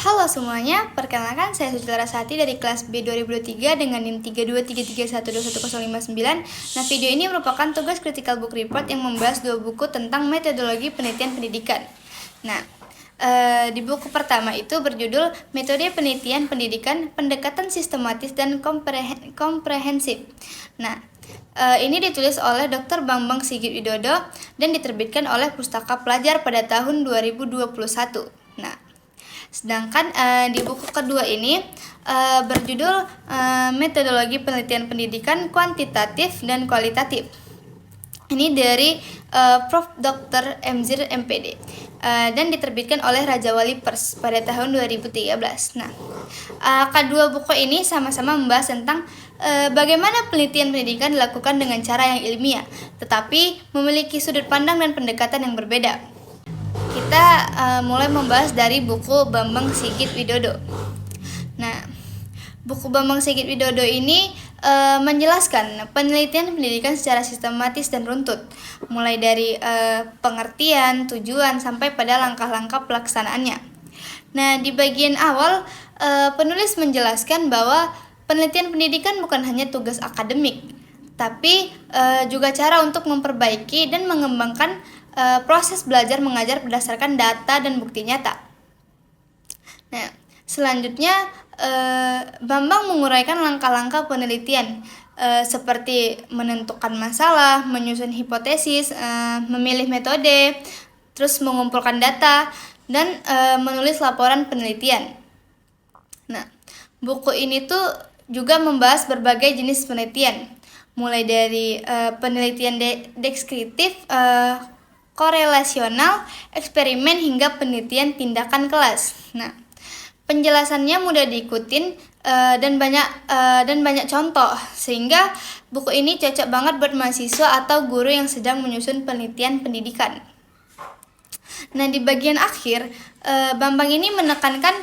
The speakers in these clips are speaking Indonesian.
Halo semuanya, perkenalkan saya Suci Larasati dari kelas B 2023 dengan NIM 3233121059. Nah, video ini merupakan tugas critical book report yang membahas dua buku tentang metodologi penelitian pendidikan. Nah, di buku pertama itu berjudul Metode Penelitian Pendidikan, Pendekatan Sistematis dan Komprehensif. Nah, ini ditulis oleh Dr. Bambang Sigit Widodo dan diterbitkan oleh Pustaka Pelajar pada tahun 2021. Nah, sedangkan di buku kedua ini berjudul Metodologi Penelitian Pendidikan Kuantitatif dan Kualitatif. Ini dari Prof. Dr. Emzir MPD dan diterbitkan oleh Raja Wali Pers pada tahun 2013. Nah, kedua buku ini sama-sama membahas tentang bagaimana penelitian pendidikan dilakukan dengan cara yang ilmiah, tetapi memiliki sudut pandang dan pendekatan yang berbeda. Kita mulai membahas dari buku Bambang Sigit Widodo. Nah, buku Bambang Sigit Widodo ini menjelaskan penelitian pendidikan secara sistematis dan runtut, mulai dari pengertian, tujuan, sampai pada langkah-langkah pelaksanaannya. Nah, di bagian awal penulis menjelaskan bahwa penelitian pendidikan bukan hanya tugas akademik, tapi juga cara untuk memperbaiki dan mengembangkan proses belajar mengajar berdasarkan data dan bukti nyata. Nah, selanjutnya Bambang menguraikan langkah-langkah penelitian seperti menentukan masalah, menyusun hipotesis, memilih metode, terus mengumpulkan data, dan menulis laporan penelitian. Nah, buku ini tuh juga membahas berbagai jenis penelitian, mulai dari penelitian deskriptif, korelasional, eksperimen, hingga penelitian tindakan kelas. Nah, penjelasannya mudah diikutin dan banyak contoh, sehingga buku ini cocok banget buat mahasiswa atau guru yang sedang menyusun penelitian pendidikan. Nah, di bagian akhir Bambang ini menekankan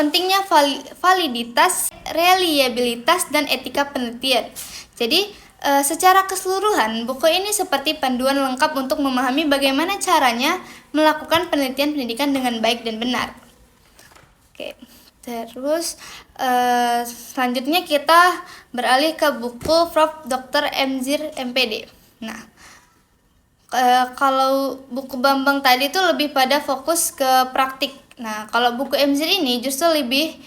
pentingnya validitas, reliabilitas, dan etika penelitian. Jadi secara keseluruhan, buku ini seperti panduan lengkap untuk memahami bagaimana caranya melakukan penelitian pendidikan dengan baik dan benar. Oke, terus selanjutnya kita beralih ke buku Prof. Dr. Emzir MPD. Nah, kalau buku Bambang tadi itu lebih pada fokus ke praktik. Nah, kalau buku Emzir ini justru lebih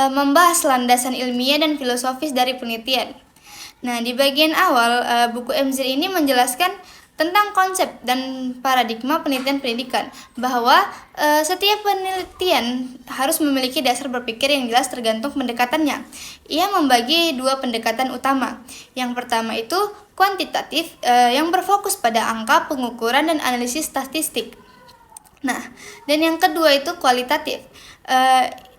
membahas landasan ilmiah dan filosofis dari penelitian. Nah, di bagian awal buku Emzir ini menjelaskan tentang konsep dan paradigma penelitian pendidikan, bahwa setiap penelitian harus memiliki dasar berpikir yang jelas tergantung pendekatannya. Ia membagi dua pendekatan utama. Yang pertama itu kuantitatif, yang berfokus pada angka, pengukuran, dan analisis statistik. Nah, dan yang kedua itu kualitatif,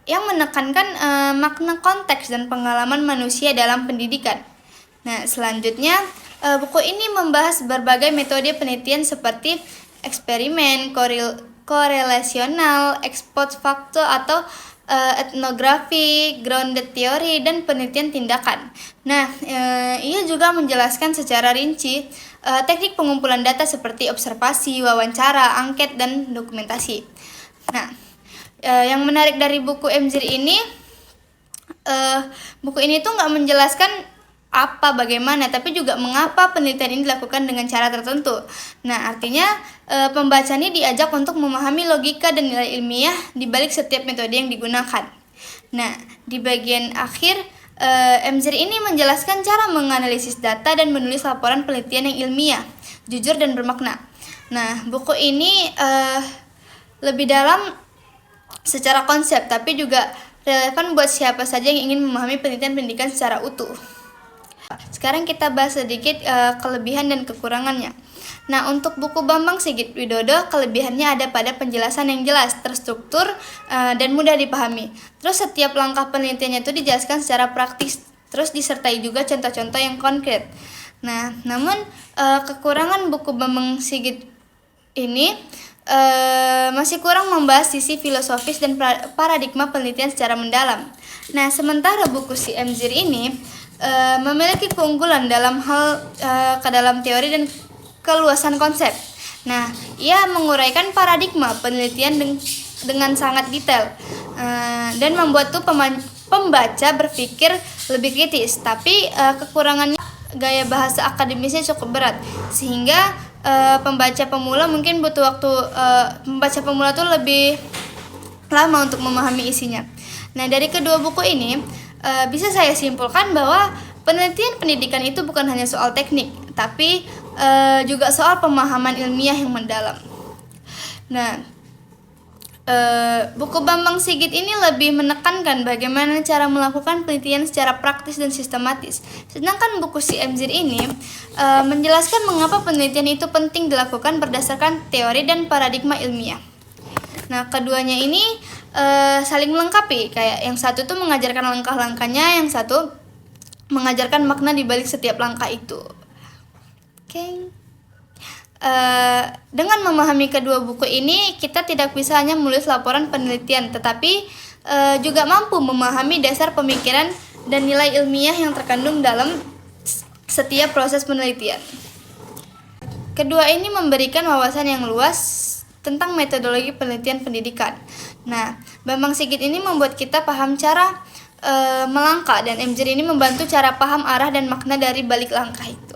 yang menekankan makna konteks dan pengalaman manusia dalam pendidikan. Nah, selanjutnya buku ini membahas berbagai metode penelitian seperti eksperimen, korelasional, ex post facto atau etnografi, grounded theory, dan penelitian tindakan. Nah, ia juga menjelaskan secara rinci teknik pengumpulan data seperti observasi, wawancara, angket, dan dokumentasi. Nah, yang menarik dari buku Emzir ini, buku ini tuh nggak menjelaskan bagaimana, tapi juga mengapa penelitian ini dilakukan dengan cara tertentu. Nah, artinya pembaca ini diajak untuk memahami logika dan nilai ilmiah di balik setiap metode yang digunakan. Nah, di bagian akhir Emzir ini menjelaskan cara menganalisis data dan menulis laporan penelitian yang ilmiah, jujur, dan bermakna. Nah, buku ini lebih dalam secara konsep, tapi juga relevan buat siapa saja yang ingin memahami penelitian pendidikan secara utuh. Sekarang kita bahas sedikit kelebihan dan kekurangannya. Nah, untuk buku Bambang Sigit Widodo, kelebihannya ada pada penjelasan yang jelas, terstruktur, dan mudah dipahami. Terus setiap langkah penelitiannya itu dijelaskan secara praktis, terus disertai juga contoh-contoh yang konkret. Nah, namun kekurangan buku Bambang Sigit ini masih kurang membahas sisi filosofis dan paradigma penelitian secara mendalam. Nah, sementara buku si Emzir ini memiliki keunggulan dalam hal ke dalam teori dan keluasan konsep. Nah, ia menguraikan paradigma penelitian dengan sangat detail dan membuat tuh pembaca berpikir lebih kritis. Tapi kekurangannya gaya bahasa akademisnya cukup berat, sehingga pembaca pemula mungkin butuh waktu, pembaca pemula tuh lebih lama untuk memahami isinya. Nah, dari kedua buku ini bisa saya simpulkan bahwa penelitian pendidikan itu bukan hanya soal teknik, tapi juga soal pemahaman ilmiah yang mendalam. Nah, buku Bambang Sigit ini lebih menekankan bagaimana cara melakukan penelitian secara praktis dan sistematis. Sedangkan buku Si Emzir ini menjelaskan mengapa penelitian itu penting dilakukan berdasarkan teori dan paradigma ilmiah. Nah, keduanya ini saling melengkapi. Kayak yang satu tuh mengajarkan langkah-langkahnya, yang satu mengajarkan makna di balik setiap langkah itu. Oke. Dengan memahami kedua buku ini, kita tidak bisa hanya menulis laporan penelitian, tetapi juga mampu memahami dasar pemikiran dan nilai ilmiah yang terkandung dalam setiap proses penelitian. Kedua ini memberikan wawasan yang luas tentang metodologi penelitian pendidikan. Nah, Bambang Sigit ini membuat kita paham cara melangkah, dan Emzir ini membantu cara paham arah dan makna dari balik langkah itu.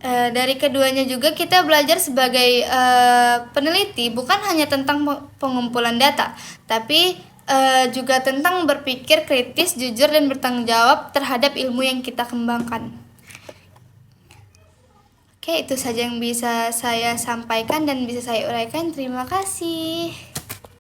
Dari keduanya juga kita belajar sebagai peneliti bukan hanya tentang pengumpulan data, tapi juga tentang berpikir kritis, jujur, dan bertanggung jawab terhadap ilmu yang kita kembangkan. Oke, itu saja yang bisa saya sampaikan dan bisa saya uraikan. Terima kasih.